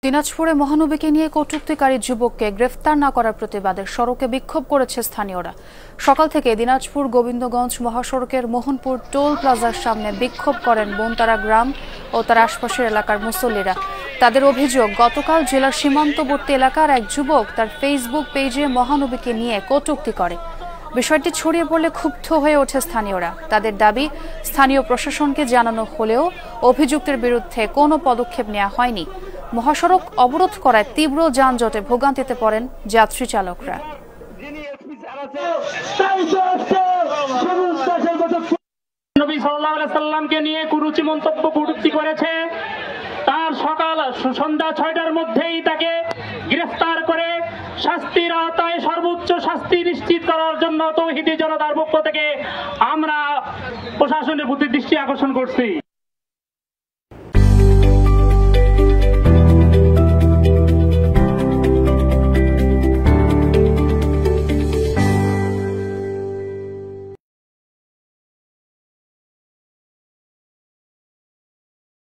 দিনাজপুরে মহানবীকে নিয়ে কটূক্তিকারী যুবককে গ্রেফতার না করার প্রতিবাদে সড়কে বিক্ষোভ করেছে স্থানীয়রা। সকাল থেকে দিনাজপুর গোবিন্দগঞ্জ মহাসড়কের মোহনপুর টোল প্লাজার সামনে বিক্ষোভ করেন বনতারা গ্রাম ও তার আশপাশের এলাকার মুসল্লিরা। তাদের অভিযোগ, গতকাল জেলার সীমান্তবর্তী এলাকার এক যুবক তার ফেসবুক পেজে মহানবীকে নিয়ে কটূক্তি করে। বিষয়টি ছড়িয়ে পড়লে ক্ষুব্ধ হয়ে ওঠে স্থানীয়রা। তাদের দাবি, স্থানীয় প্রশাসনকে জানানো হলেও অভিযুক্তের বিরুদ্ধে কোনো পদক্ষেপ নেওয়া হয়নি। মহাসড়ক অবরোধ করায় তীব্র যানজটে ভোগান্তিতে পড়েন যাত্রী চালকরা। নবী সাল্লাল্লাহু আলাইহি সাল্লামকে নিয়ে কুরুচি মন্তব্য কটূক্তি করেছে, তার সকাল সন্ধ্যা 6টার মধ্যেই তাকে গ্রেফতার করে শাস্তির আওতায় সর্বোচ্চ শাস্তি নিশ্চিত করার জন্য তৌহিদি জনতার পক্ষ থেকে আমরা প্রশাসনের প্রতি দৃষ্টি আকর্ষণ করছি।